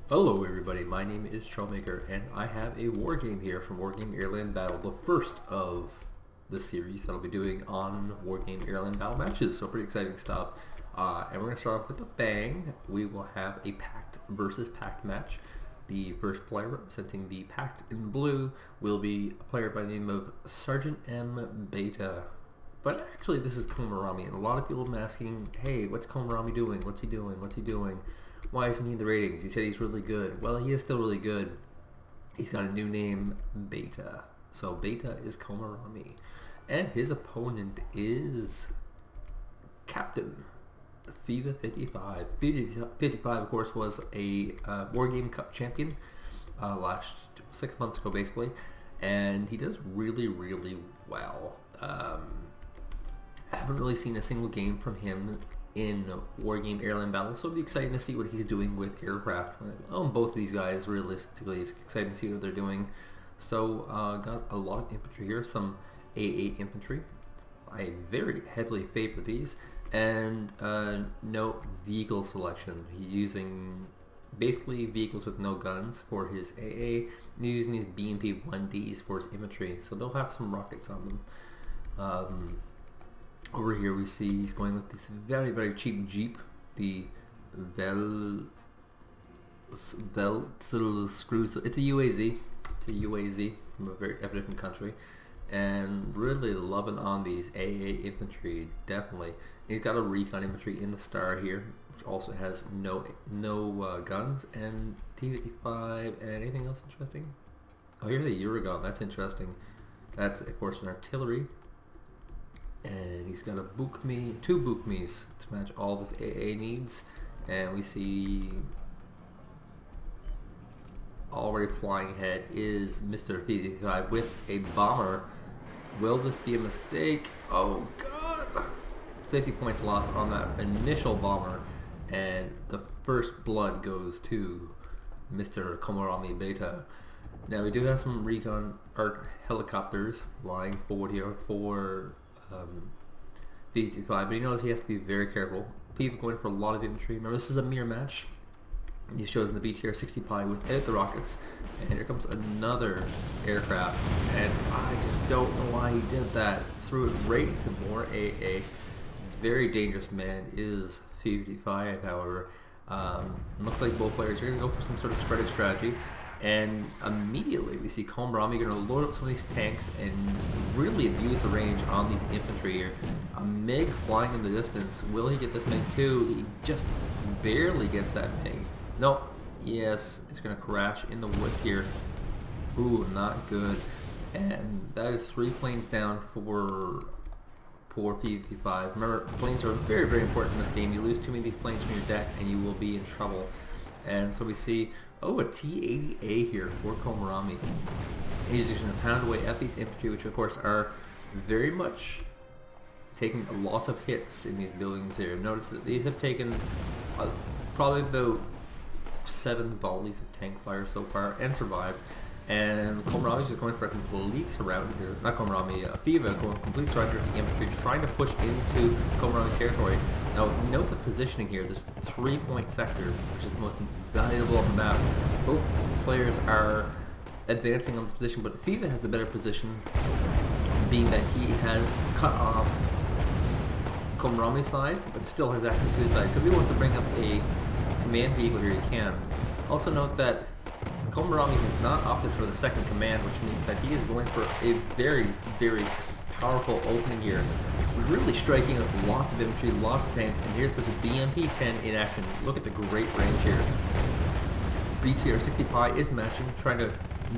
Hello everybody, my name is Troublmaker and I have a wargame here from Wargame AirLand Battle, the first of the series that I'll be doing on Wargame AirLand Battle matches, so pretty exciting stuff. And we're going to start off with a bang. We will have a Pact versus Pact match. The first player representing the Pact in blue will be a player by the name of Sergeant M. Beta. But actually this is Komaromi, and a lot of people have been asking, hey, what's Komaromi doing? What's he doing? What's he doing? Why isn't he in the ratings? You said he's really good. Well, he is still really good. He's got a new name, Beta. So Beta is Komaromi. And his opponent is Captain Fiva55. Fiva55, of course, was a Wargame Cup champion last 6 months ago, basically. And he does really, really well. I haven't really seen a single game from him in Wargame AirLand Battle, so it'll be exciting to see what he's doing with aircraft. Both of these guys, realistically, it's exciting to see what they're doing. So, got a lot of infantry here, some AA infantry. I very heavily favor these, and no vehicle selection. He's using basically vehicles with no guns for his AA, and he's using these BMP 1Ds for his infantry, so they'll have some rockets on them. Over here we see he's going with this very, very cheap Jeep, the Screws. It's a UAZ. It's a UAZ from a very different country, and really loving on these AA infantry, definitely. He's got a recon infantry in the star here, which also has no guns, and T55, and anything else interesting? Oh, here's a Eurogun. That's interesting. That's of course an artillery. And he's got two Bukmis to match all of his AA needs. And we see already flying ahead is Mr. Fiva55 with a bomber. Will this be a mistake? Oh god! 50 points lost on that initial bomber, and the first blood goes to Mr. Komaromi Beta. Now we do have some recon helicopters flying forward here for Fiva55, but he knows he has to be very careful. People going for a lot of infantry. Remember, this is a mirror match. He's chosen the BTR-60 Pi without the rockets, and here comes another aircraft, and I just don't know why he did that. Threw it right into more AA. Very dangerous man is Fiva55, however. Looks like both players are going to go for some sort of spreaded strategy. And immediately we see Komaromi going to load up some of these tanks and really abuse the range on these infantry here. A MiG flying in the distance. Will he get this MiG too? He just barely gets that MiG. Nope. Yes, it's going to crash in the woods here. Ooh, not good. And that is 3 planes down for poor Fiva55. Remember, planes are very, very important in this game. You lose too many of these planes from your deck and you will be in trouble. And so we see, oh, a T-80A here for Komaromi. He's just going to pound away at these infantry, which of course are very much taking a lot of hits in these buildings here. Notice that these have taken probably about 7 volleys of tank fire so far and survived. And Komaromi's just going for a complete surround here. Not Komaromi, Fiva going complete surround here with the infantry, trying to push into Komaromi's territory. Now note the positioning here, this 3-point sector, which is the most valuable on the map. Both players are advancing on this position, but Fiva has a better position, being that he has cut off Komaromi's side, but still has access to his side. So if he wants to bring up a command vehicle here, he can. Also note that Komaromi has not opted for the second command, which means that he is going for a very, very powerful opening here. Really striking with lots of infantry, lots of tanks, and here's this BMP-10 in action. Look at the great range here. BTR-60 Pi is matching, trying to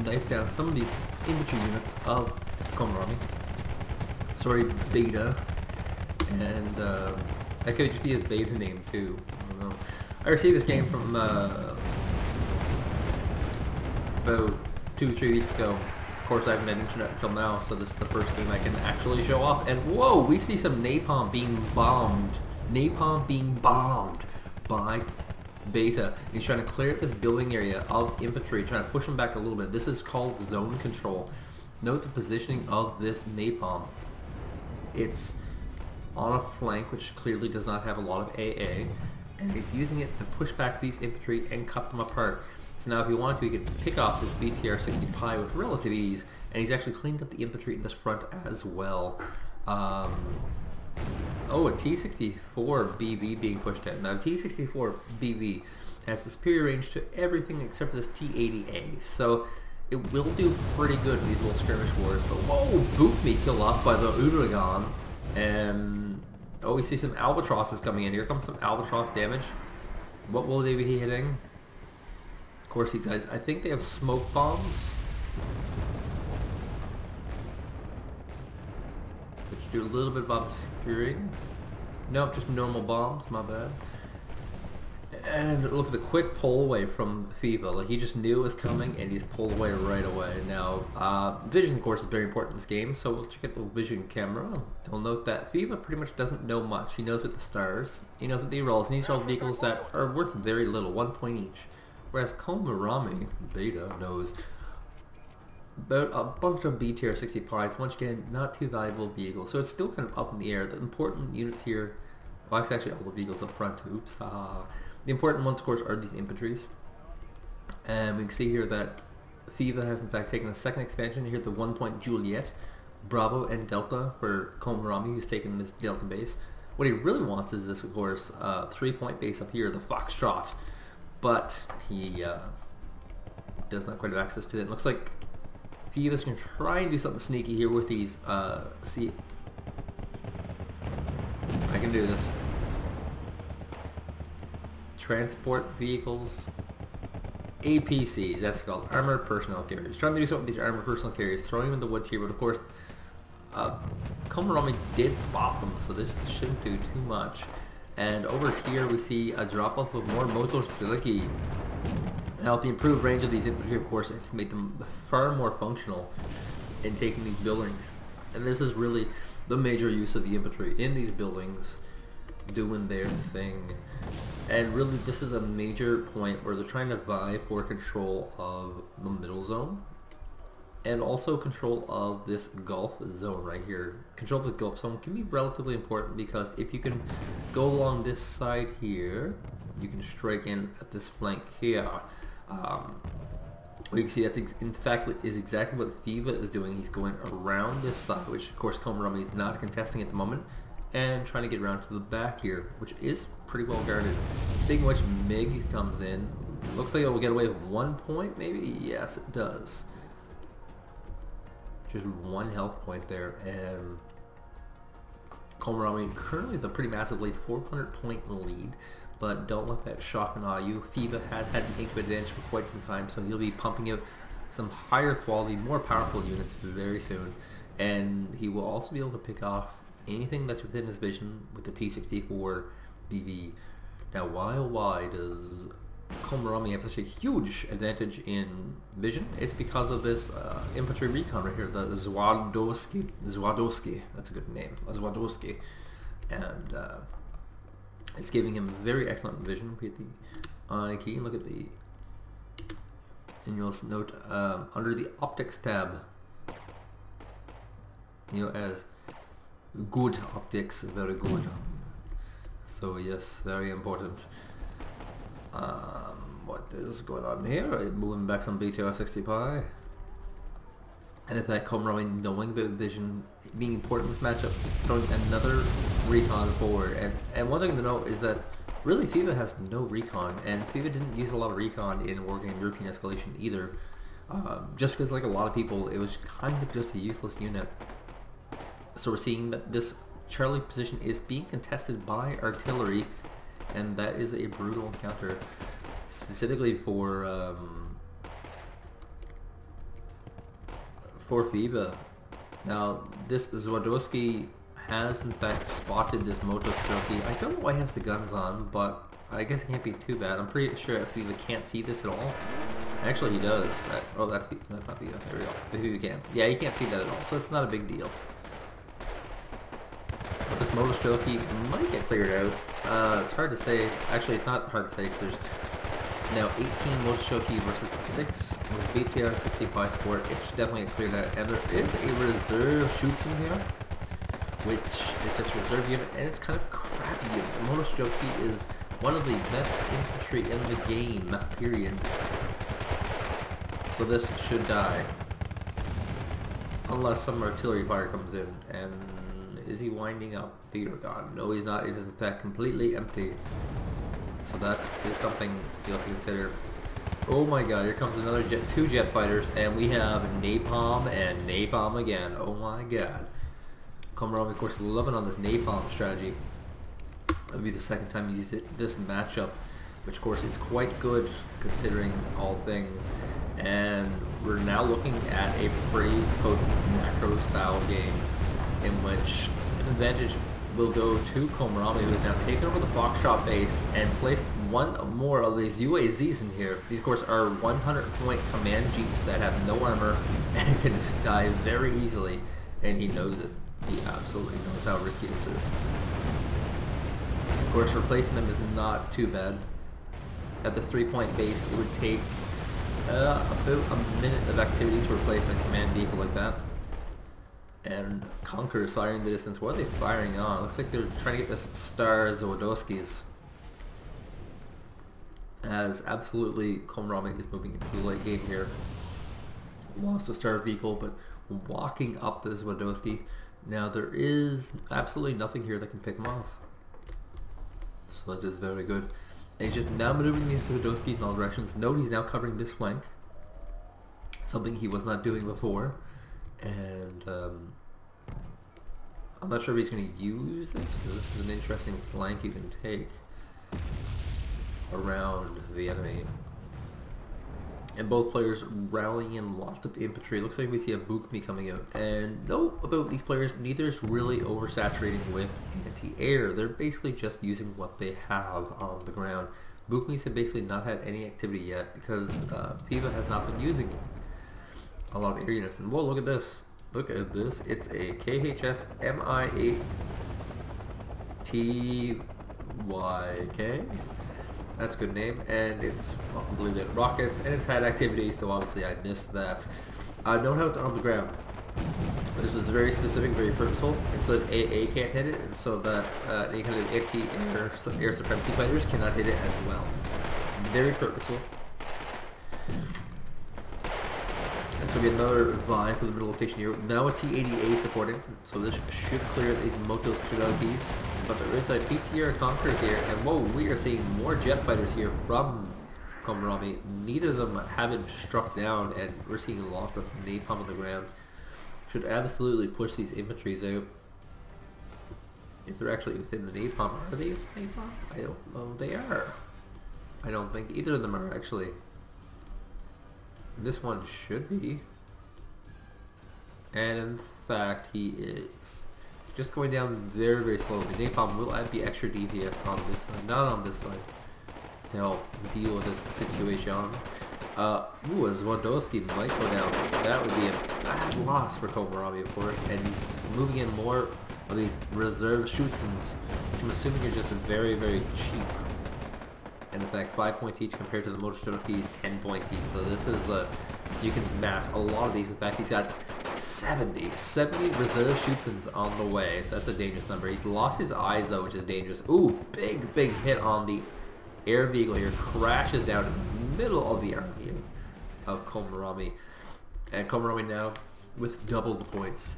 knife down some of these infantry units of Komaromi. Sorry, Beta. And that could just be his beta name too. I don't know. I received this game from about 2-3 weeks ago. Of course, I haven't had internet until now, so this is the first game I can actually show off. And whoa, we see some napalm being bombed. Napalm being bombed by Beta. He's trying to clear this building area of infantry, trying to push them back a little bit. This is called zone control. Note the positioning of this napalm. It's on a flank, which clearly does not have a lot of AA, and he's using it to push back these infantry and cut them apart. So now if he wanted to, he could pick off this BTR-60 Pi with relative ease, and he's actually cleaned up the infantry in this front as well. Oh, a T-64 BV being pushed out. Now, T-64 BV has the superior range to everything except for this T-80A, so it will do pretty good in these little skirmish wars. But whoa, boot me killed off by the Uragan, and oh, we see some albatrosses coming in. Here comes some albatross damage. What will they be hitting? Of course, these guys, I think they have smoke bombs, which do a little bit of obscuring. Nope, just normal bombs, my bad. And look at the quick pull away from Fiva. Like, he just knew it was coming and he's pulled away right away. Now, vision, of course, is very important in this game, so we'll check out the vision camera. You'll note that Fiva pretty much doesn't know much. He knows with the stars, he knows with the rolls, and these are all vehicles that are worth very little, 1 point each. Whereas Komaromi, Beta, knows about a bunch of BTR-60 Pis, once again, not too valuable vehicles, so it's still kind of up in the air. The important units here, well, it's actually all the vehicles up front, oops, the important ones, of course, are these infantries. And we can see here that Fiva has, in fact, taken a second expansion here, the 1 point Juliet, Bravo, and Delta for Komaromi, who's taken this Delta base. What he really wants is this, of course, 3 point base up here, the Foxtrot. But he does not quite have access to it. It looks like Fiva's going to try and do something sneaky here with these, see, I can do this. Transport vehicles, APCs, that's called, armored personnel carriers. Trying to do something with these armored personnel carriers, throwing them in the woods here, but of course, Komaromi did spot them, so this shouldn't do too much. And over here we see a drop-off of more motorcycles. Now, with the improved range of these infantry, of course, it's made them far more functional in taking these buildings. And this is really the major use of the infantry in these buildings, doing their thing. And really, this is a major point where they're trying to vie for control of the middle zone, and also control of this Gulf zone right here. Control of this Gulf zone can be relatively important, because if you can go along this side here, you can strike in at this flank here. We can see that's in fact is exactly what Fiva is doing. He's going around this side, which of course Komaromi is not contesting at the moment, and trying to get around to the back here, which is pretty well guarded. Speaking of which, MiG comes in. Looks like it will get away with 1 point, maybe? Yes, it does. Just 1 health point there, and Komaromi currently with a pretty massive lead, 400 point lead, but don't let that shock and awe you. Fiva has had an income advantage for quite some time, so he'll be pumping out some higher quality, more powerful units very soon, and he will also be able to pick off anything that's within his vision with the T-64 BV. Now, why does Komaromi have such a huge advantage in vision? It's because of this infantry recon right here, the Zwadowski, that's a good name, Zwadowski, and it's giving him very excellent vision. We get the I key, look at the, and you'll also note under the optics tab, you know, as good optics, very good. So yes, very important. What is going on here? Moving back some BTR-60 Pi. And in fact, Komaromi knowing the vision being important in this matchup, throwing another recon forward. And one thing to note is that really Fiva has no recon, and Fiva didn't use a lot of recon in Wargame European Escalation either. Just because, like a lot of people, it was kind of just a useless unit. So we're seeing that this Charlie position is being contested by artillery, and that is a brutal encounter, specifically for Fiva. Now, this Zwadowski has in fact spotted this Motostroki. I don't know why he has the guns on, but I guess it can't be too bad. I'm pretty sure that Fiva can't see this at all. Actually, he does. Oh, that's not Fiva. There we go. Fiva can. Yeah, he can't see that at all, so it's not a big deal. This Motostroki might get cleared out. It's hard to say. Actually, it's not hard to say because there's now 18 Motostroki versus 6 with BTR-60 Pi support. It should definitely get cleared out. And there is a reserve shoots in here, which is just a reserve unit, and it's kind of crappy unit. Motostroki is one of the best infantry in the game, period. So this should die. Unless some artillery fire comes in. And is he winding up? Theater gone. No, he's not. It is in fact completely empty. So that is something you'll have to consider. Oh my god, here comes another two jet fighters, and we have Napalm and Napalm again. Oh my god. Komaromi, of course, loving on this Napalm strategy. It'll be the second time he used it this matchup, which of course is quite good considering all things. And we're now looking at a pretty potent macro style game in which an advantage will go to Komaromi, who has now taken over the Foxtrot base and placed one more of these UAZs in here. These of course are 100-point command jeeps that have no armor and can die very easily, and he knows it. He absolutely knows how risky this is. Of course, replacing them is not too bad. At this 3-point base, it would take about a minute of activity to replace a command vehicle like that. And Conquer is firing the distance. What are they firing on? Looks like they're trying to get this Star Zawodowskis. As absolutely Komaromi is moving into the late game here. Lost the Star vehicle, but walking up the Zawodowski. Now there is absolutely nothing here that can pick him off. So that is very good. And he's just now maneuvering these Zawodowskis in all directions. Note he's now covering this flank. Something he was not doing before. And I'm not sure if he's going to use this, because this is an interesting flank you can take around the enemy. And both players rallying in lots of infantry. Looks like we see a Bukmi coming out. And note about these players, neither is really oversaturating with anti-air. They're basically just using what they have on the ground. Bukmis have basically not had any activity yet because Fiva has not been using a lot of air units. And whoa, look at this. Look at this. It's a KHS MI8TYK. That's a good name. And it's, well, I believe, it rockets, and it's had activity, so obviously I missed that. Note how it's on the ground. This is very specific, very purposeful, and so that AA can't hit it, and so that any kind of anti-air supremacy fighters cannot hit it as well. Very purposeful. And so we have another Vi for the middle location here. Now a T-80A supporting, so this should clear these Motos Tsudaukis. But there is a PTR Conquerors here, and whoa, we are seeing more jet fighters here from Komaromi. Neither of them have been struck down, and we're seeing a lot of napalm on the ground. Should absolutely push these infantries out. If they're actually within the napalm. Are they napalm? I don't know. They are. I don't think either of them are actually. This one should be. And in fact, he is. Just going down very, very slowly. Napalm will add the extra DPS on this side, not on this side, to help deal with this situation. A Zawodowski might go down. That would be a bad loss for Komaromi, of course, and he's moving in more of these reserve Schutzens, which I'm assuming are just very, very cheap. And in fact, 5 points each compared to the Motostodoki is 10 points each. So this is you can mass a lot of these. In fact, he's got 70 reserve Schutzens on the way, so that's a dangerous number. He's lost his eyes though, which is dangerous. Ooh, big hit on the air vehicle here, crashes down in the middle of the army of Komaromi, and Komaromi now with double the points.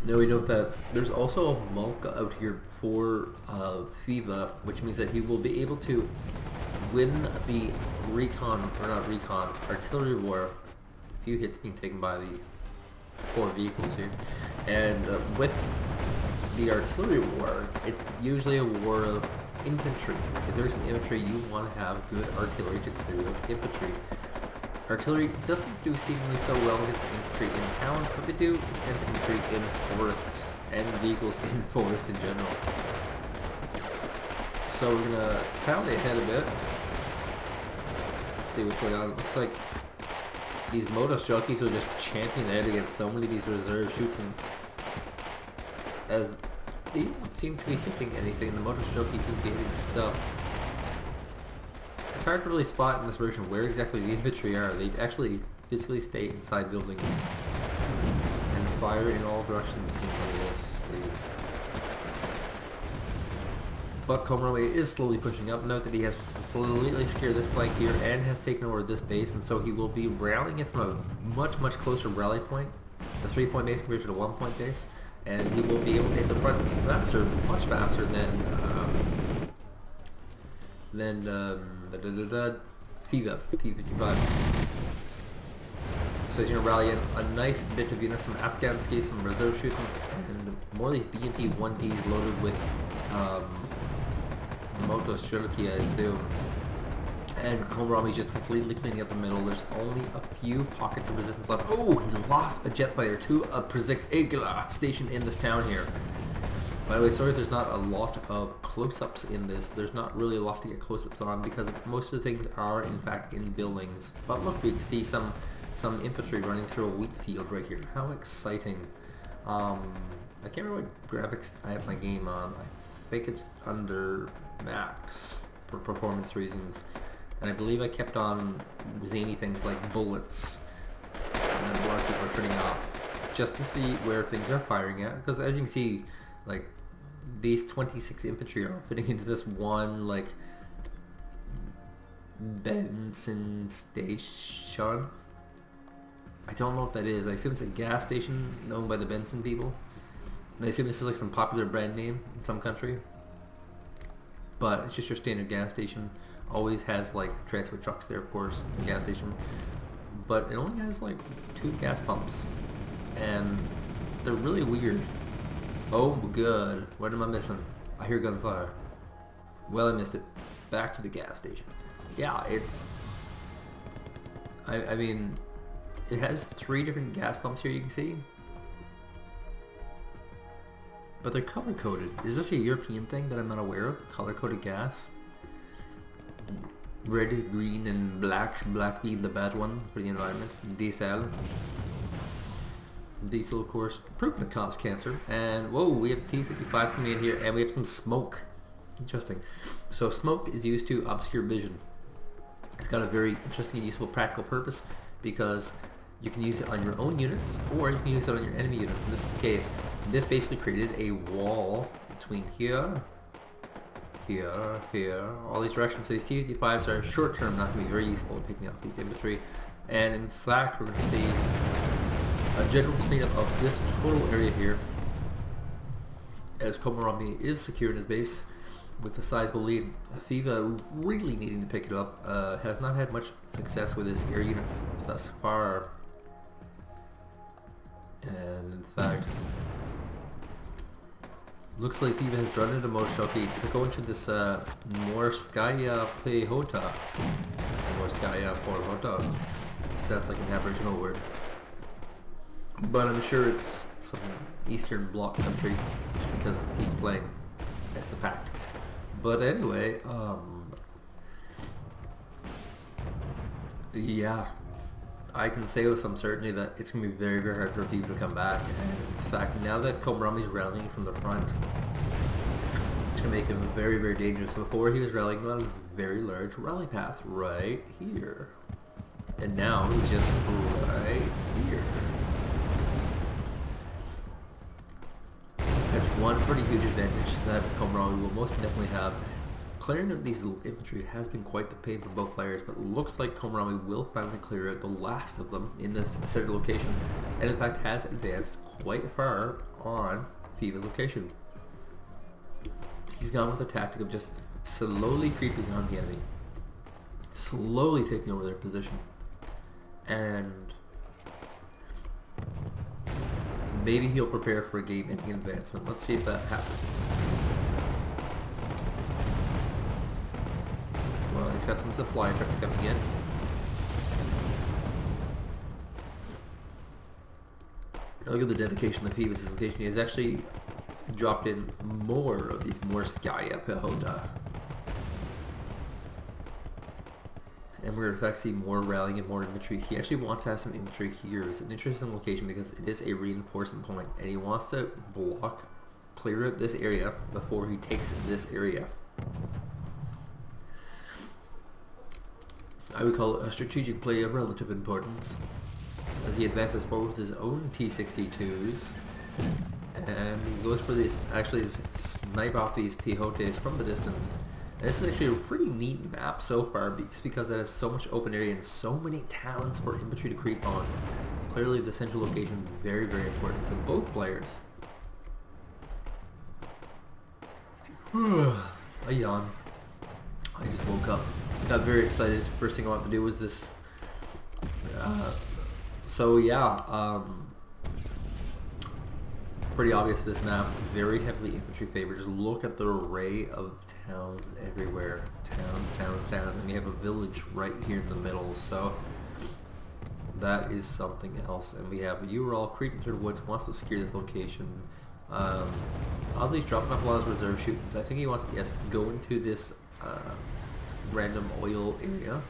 Now we note that there's also a Malka out here for Fiva, which means that he will be able to win the artillery war. A few hits being taken by the 4 vehicles here, and with the artillery war, it's usually a war of infantry. If there's an infantry, you want to have good artillery to clear out infantry. Artillery doesn't do seemingly so well against infantry in towns, but they do against infantry in forests and vehicles in forests in general. So we're gonna tally ahead a bit. Let's see what's going on. It looks like these Motos jockeys are just champing ahead against so many of these reserve Schutzens, as they don't seem to be hitting anything. The Motos jockeys seem to be hitting stuff. It's hard to really spot in this version where exactly the infantry are. They actually physically stay inside buildings and fire in all directions. But Komaromi is slowly pushing up. Note that he has completely secured this flank here and has taken over this base, and so he will be rallying it from a much closer rally point, the 3-point base compared to the 1-point base, and he will be able to take the front faster, much faster than Fiva55. So he's going to rally in a nice bit of units, some Afghanskis, some reserve shootings, and more of these BMP 1Ps loaded with Moto Shiriki, I assume. And Komaromi's just completely cleaning up the middle. There's only a few pockets of resistance left. Oh, he lost a jet fighter to a Przygla station in this town here. By the way, sorry if there's not a lot of close-ups in this. There's not really a lot to get close-ups on because most of the things are in fact in buildings. But look, we can see some infantry running through a wheat field right here. How exciting. I can't remember what graphics I have my game on. I think it's under max for performance reasons. And I believe I kept on zany things like bullets. And then a lot of people are turning off just to see where things are firing at. Because as you can see, like, these 26 infantry are all fitting into this one, like, Benson station. I don't know what that is. I assume it's a gas station owned by the Benson people. And I assume this is like some popular brand name in some country. But it's just your standard gas station. Always has like transport trucks there, of course, the gas station. But it only has like 2 gas pumps. And they're really weird. Oh good. What am I missing? I hear gunfire. Well, I missed it. Back to the gas station. Yeah, it's... I mean... It has 3 different gas pumps here, you can see. But they're color-coded. Is this a European thing that I'm not aware of? Color-coded gas? Red, green, and black. Black being the bad one for the environment. Diesel. Diesel, of course, proven to cause cancer. And, whoa, we have T-55s coming in here, and we have some smoke. Interesting. So smoke is used to obscure vision. It's got a very interesting and useful practical purpose because you can use it on your own units, or you can use it on your enemy units. In this is the case. This basically created a wall between here, all these directions. So these T-55s are short-term not going to be very useful in picking up these infantry. And in fact, we're going to see a general cleanup of this total area here, as Komaromi is secure in his base with a sizable lead. Fiva really needing to pick it up, has not had much success with his air units thus far. And in fact, looks like Fiva has run into most okay to go into this Morskaya Pehota. Morskaya Pehota. Sounds like an Aboriginal word. But I'm sure it's some Eastern Bloc country just because he's playing as a Pact. But anyway, yeah, I can say with some certainty that it's going to be very hard for people to come back. And in fact, now that Komaromi's rallying from the front, it's going to make him very dangerous. Before he was rallying on a very large rally path right here. And now he's just right here. That's one pretty huge advantage that Komaromi will most definitely have. Clearing out these infantry has been quite the pain for both players, but it looks like Komaromi will finally clear out the last of them in this center location, and in fact has advanced quite far on Fiva's location. He's gone with the tactic of just slowly creeping on the enemy, slowly taking over their position, and maybe he'll prepare for a game-ending advancement. Let's see if that happens. Well, he's got some supply trucks coming in. Look at the dedication of Fiva's location. He has actually dropped in more of these Morskaya Pehota. And we're in fact see more rallying and more infantry. He actually wants to have some infantry here. It's an interesting location because it is a reinforcement point, and he wants to clear out this area before he takes this area. I would call it a strategic play of relative importance as he advances forward with his own T-62s and he goes for this, actually snipe off these pejotes from the distance. And this is actually a pretty neat map so far, because it has so much open area and so many towns for infantry to creep on. Clearly the central location is very, very important to both players. A yawn. I just woke up. Got very excited. First thing I wanted to do was this. So yeah, pretty obvious this map. Very heavily infantry favored. Just look at the array of towns everywhere. Towns, and we have a village right here in the middle. So that is something else. And we have Ural creeping through the woods, wants to secure this location. Oddly dropping off a lot of reserve shootings. I think he wants to, yes, go into this random oil area.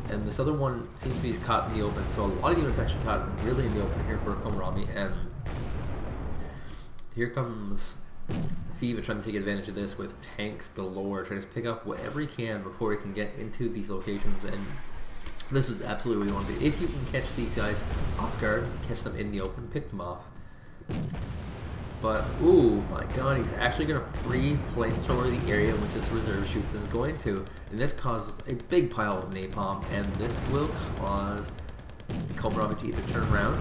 And this other one seems to be caught in the open, so a lot of units actually caught really in the open here for Komaromi, and here comes Fiva trying to take advantage of this with tanks galore, trying to pick up whatever he can before he can get into these locations, and this is absolutely what you want to do. If you can catch these guys off guard, catch them in the open, pick them off. But, ooh, my god, he's actually going to pre-flamethrower the area in which this reserve shoots is going to. And this causes a big pile of napalm, and this will cause Komaromi to either turn around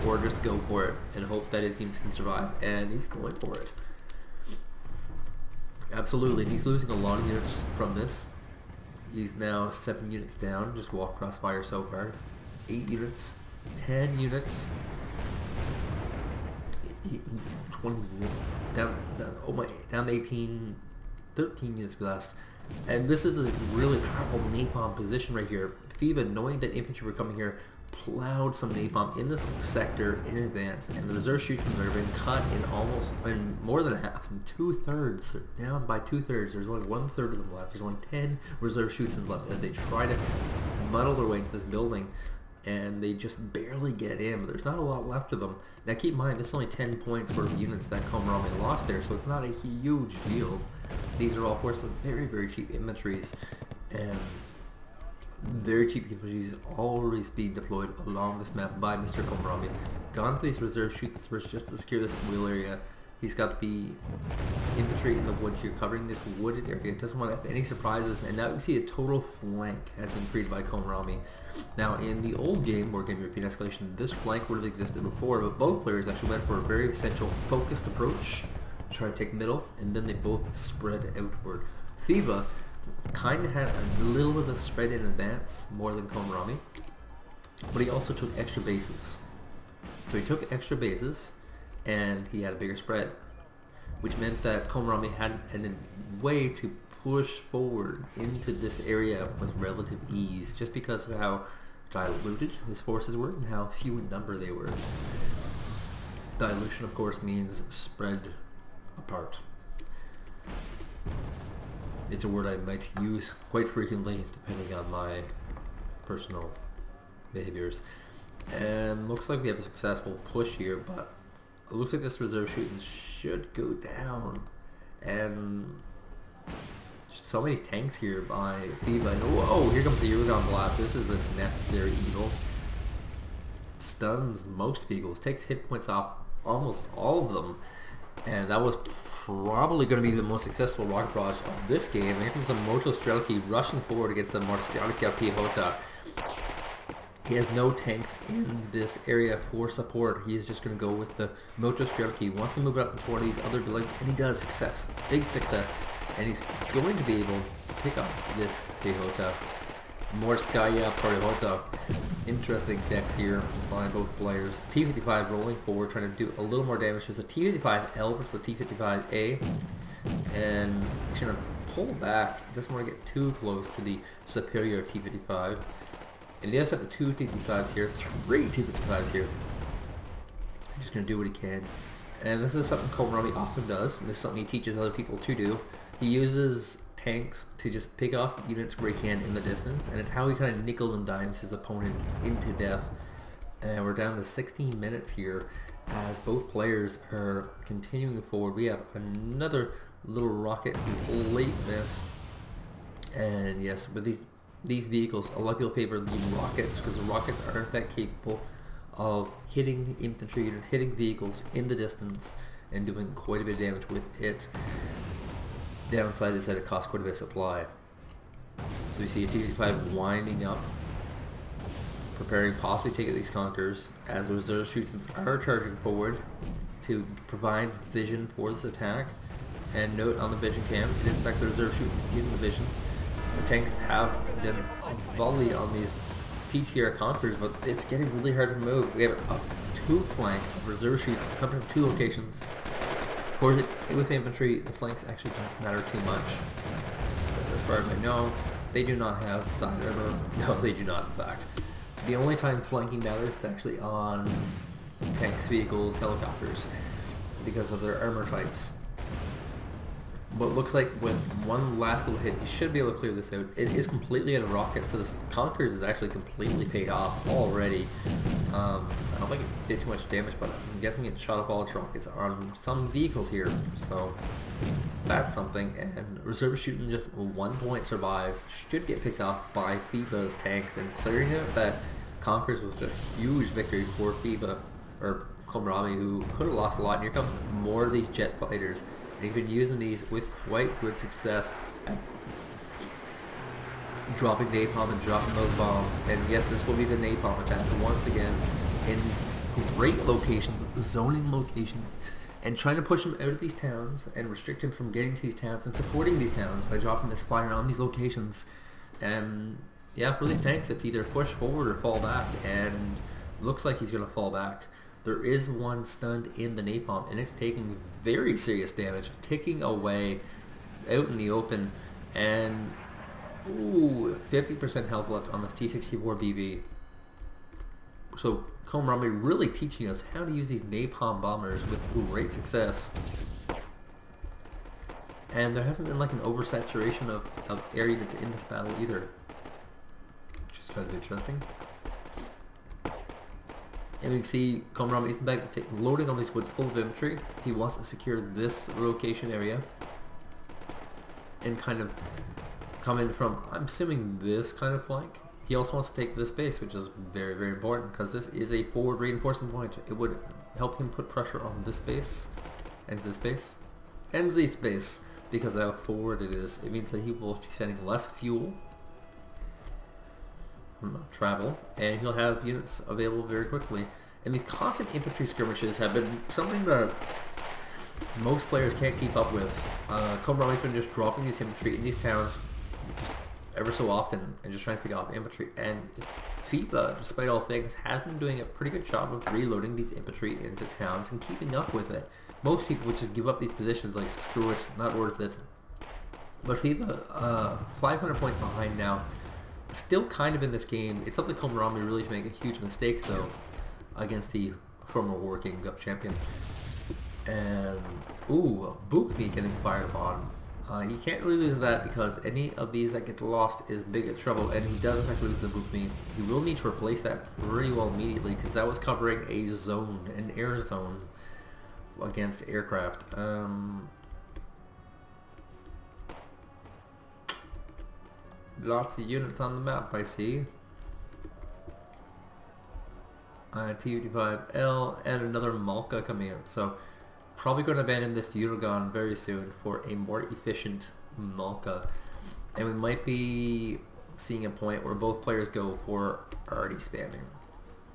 or just go for it and hope that his teams can survive. And he's going for it. Absolutely, and he's losing a lot of units from this. He's now 7 units down, just walk cross fire so far. 8 units, 10 units. 20, down to 18, 13 units left. And this is a really powerful napalm position right here. Fiva, knowing that infantry were coming here, plowed some napalm in this sector in advance, and the reserve shoots are being cut in more than half, in 2/3. They're down by 2/3. There's only 1/3 of them left. There's only 10 reserve shoots left as they try to muddle their way into this building. And they just barely get in, but there's not a lot left of them. Now keep in mind, this is only 10 points for units that Komaromi lost there, so it's not a huge deal. These are all, of course, some very, very cheap infantries, and very cheap infantries always being deployed along this map by Mr. Komaromi. Gone for these reserve shoots first just to secure this wheel area. He's got the infantry in the woods here covering this wooded area. Doesn't want to have any surprises, and now you can see a total flank has been created by Komaromi. Now in the old game, Wargame European Escalation, this flank would have existed before, but both players actually went for a very essential focused approach, try to take middle, and then they both spread outward. Fiva kind of had a little bit of spread in advance, more than Komaromi, but he also took extra bases. So he took extra bases, and he had a bigger spread, which meant that Komaromi had a way to push forward into this area with relative ease, just because of how diluted his forces were and how few in number they were. Dilution, of course, means spread apart. It's a word I might use quite frequently, depending on my personal behaviors. And looks like we have a successful push here, but it looks like this reserve shooting should go down. And so many tanks here by Fiva. And whoa, here comes the Uragan Blast. This is a necessary evil. Stuns most vehicles, takes hit points off almost all of them. And that was probably going to be the most successful rocket barrage of this game. Here comes a Moto Strelki rushing forward against the Marcialica Piehota. He has no tanks in this area for support. He is just going to go with the Moto Strelki. He wants to move it up into one of these other buildings, and he does. Success. Big success. And he's going to be able to pick up this Piehota. Morskaya Piehota. Interesting decks here by both players. T55 rolling forward, trying to do a little more damage. There's a T55L versus the T55A. And he's going to pull back. He doesn't want to get too close to the superior T55. And he does have the 2 T55s here, 3 T55s here. He's just going to do what he can. And this is something Komaromi often does, and this is something he teaches other people to do. He uses tanks to just pick off units where he can in the distance, and it's how he kind of nickel and dimes his opponent into death. And we're down to 16 minutes here as both players are continuing forward. We have another little rocket late miss. And yes, with these vehicles, a lot of people favor the rockets because the rockets are in fact capable of hitting infantry units, hitting vehicles in the distance, and doing quite a bit of damage with it. Downside is that it costs quite a bit of supply. So you see a T-55 winding up, preparing possibly to take these conquerors as the reserve students are charging forward to provide vision for this attack. And note on the vision cam, it is in fact the reserve students in the vision. The tanks have been a volley on these PTR conquerors, but it's getting really hard to move. We have a two flank of reserve students coming from two locations. Of course, with infantry, the flanks actually don't matter too much. As far as I know, they do not have side armor. No, they do not, in fact. The only time flanking matters is actually on tanks, vehicles, helicopters, because of their armor types. But it looks like with one last little hit, he should be able to clear this out. It is completely out of rockets, so this Conquerors is actually completely paid off already. I don't think it did too much damage, but I'm guessing it shot up all its rockets on some vehicles here, so that's something. And reserve shooting just 1 point survives, should get picked off by Fiva's tanks, and clearing out that Conquerors was just a huge victory for Fiva, or Komaromi, who could have lost a lot. And here comes more of these jet fighters. He's been using these with quite good success at dropping napalm and dropping those bombs. And yes, this will be the napalm attack once again in these great locations, zoning locations, and trying to push him out of these towns and restrict him from getting to these towns and supporting these towns by dropping this fire on these locations. And yeah, for these tanks, it's either push forward or fall back, and looks like he's going to fall back. There is one stunned in the napalm, and it's taking very serious damage, ticking away out in the open, and ooh, 50% health left on this T-64 BB. So Komaromi really teaching us how to use these napalm bombers with great success. And there hasn't been like an oversaturation of air units in this battle either, which is kind of interesting. And you can see Komaromi is back loading on these woods full of infantry. He wants to secure this location area and kind of come in from, I'm assuming, this kind of flank. He also wants to take this base, which is very, very important because this is a forward reinforcement point. It would help him put pressure on this base and this base and this base, because of how forward it is. It means that he will be spending less fuel travel, and he'll have units available very quickly. And these constant infantry skirmishes have been something that most players can't keep up with. Komaromi's been just dropping these infantry in these towns ever so often and just trying to pick off infantry. And Fiva, despite all things, has been doing a pretty good job of reloading these infantry into towns and keeping up with it. Most people would just give up these positions like, screw it, not worth it. But Fiva, 500 points behind now. Still kind of in this game. It's up to Komaromi really to make a huge mistake though against the former Wargame Cup champion. And ooh, Bookme getting fired upon. He can't really lose that because any of these that get lost is big trouble, and he does in fact lose the Bookme. He will need to replace that pretty well immediately because that was covering a zone, an air zone against aircraft. Lots of units on the map, I see. T-55L and another Malka coming in. So probably going to abandon this Uragan very soon for a more efficient Malka. And we might be seeing a point where both players go for already spamming.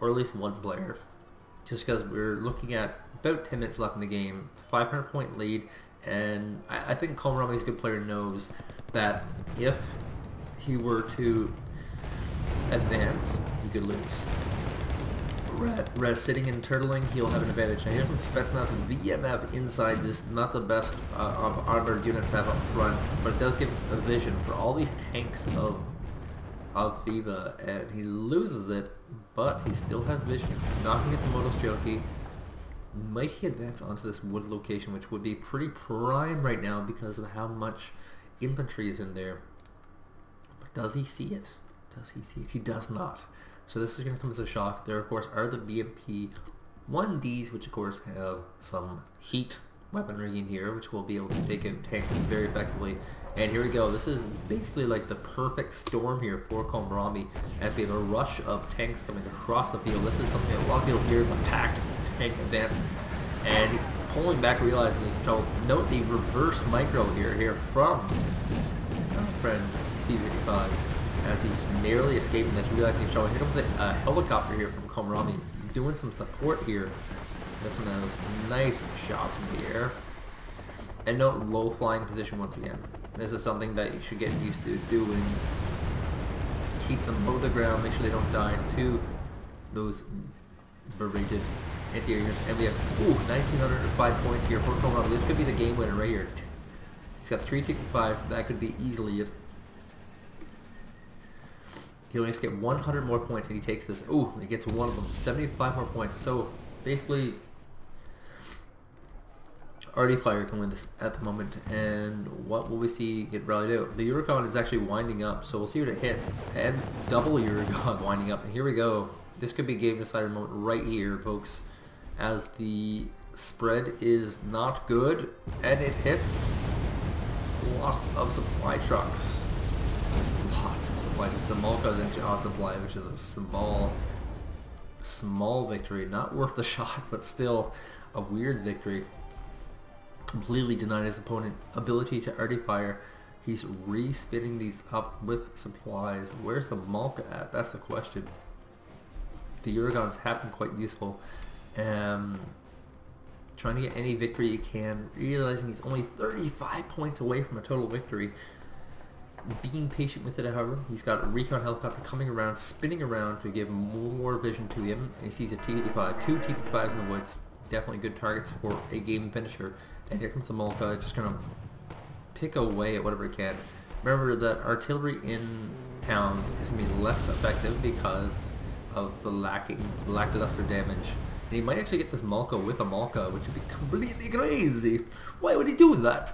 Or at least one player. Just because we're looking at about 10 minutes left in the game. 500 point lead. And I think Komaromi's a good player, knows that if he were to advance, he could lose. Res sitting and turtling, he'll have an advantage. Now here's some Spetsnaz VMF inside this, not the best of armored units to have up front, but it does give a vision for all these tanks of Fiva, and he loses it, but he still has vision. Knocking at the Modus Jockey. Might he advance onto this wood location, which would be pretty prime right now because of how much infantry is in there. Does he see it? Does he see it? He does not. So this is going to come as a shock. There, of course, are the BMP 1Ds, which, of course, have some heat weaponry in here, which will be able to take out tanks very effectively. And here we go. This is basically like the perfect storm here for Komaromi as we have a rush of tanks coming across the field. This is something that a lot of people hear, the Pact tank advance. And he's pulling back, realizing he's in trouble. Note the reverse micro here from our friend Fiva55 as he's narrowly escaping this, realizing he's in trouble. Here comes a helicopter here from Komaromi doing some support here. This one has nice shots in the air. And note low flying position once again. This is something that you should get used to doing. Keep them low to the ground, make sure they don't die to those berated anti-air units. And we have 1,905 points here for Komaromi. This could be the game winner right here. He's got 3 TP5s, so that could be easily it. He only has to get 100 more points and he takes this. Ooh, he gets one of them. 75 more points. So basically Artie Fire can win this at the moment, and what will we see get rallied out? The Uragon is actually winding up, so we'll see what it hits, and double Uragon winding up, and here we go. This could be game decider moment right here, folks, as the spread is not good, and it hits lots of supply trucks. Lots of supply trucks. The Malka is actually on supply, which is a small victory, not worth the shot, but still a weird victory. Completely denied his opponent ability to arty fire. He's re-spinning these up with supplies. Where's the Malka at? That's the question. The Uragons have been quite useful. Trying to get any victory you can, realizing he's only 35 points away from a total victory. Being patient with it, however, he's got a recon helicopter coming around, spinning around to give more vision to him, and he sees a TP5, 2 TP5s in the woods. Definitely good targets for a game finisher. And here comes the Malka, just gonna pick away at whatever it can. Remember that artillery in towns is gonna be less effective because of the lackluster damage. And he might actually get this Malka with a Malka, which would be completely crazy. Why would he do that?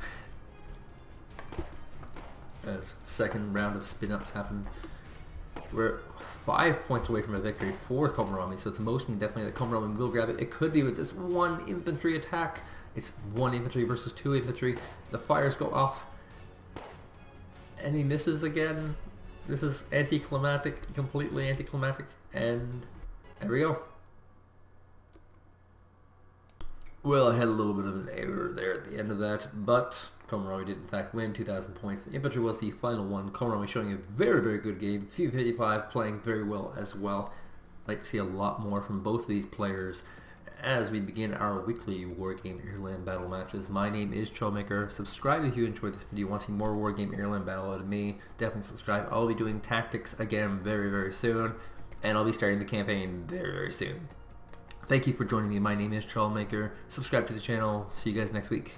As second round of spin-ups happen. We're 5 points away from a victory for Komaromi, so it's motion definitely that Komaromi will grab it. It could be with this one infantry attack. It's 1 infantry versus 2 infantry. The fires go off. And he misses again. This is anticlimactic, completely anticlimactic. And there we go. Well, I had a little bit of an error there at the end of that, but Komaromi did in fact win 2,000 points. The infantry was the final one. Komaromi showing a very, very good game. Fiva55 playing very well as well. I'd like to see a lot more from both of these players as we begin our weekly Wargame AirLand Battle matches. My name is Troublmaker. Subscribe if you enjoyed this video. Want to see more Wargame AirLand Battle out of me, definitely subscribe. I'll be doing tactics again very, very soon, and I'll be starting the campaign very, very soon. Thank you for joining me. My name is Troublmaker. Subscribe to the channel. See you guys next week.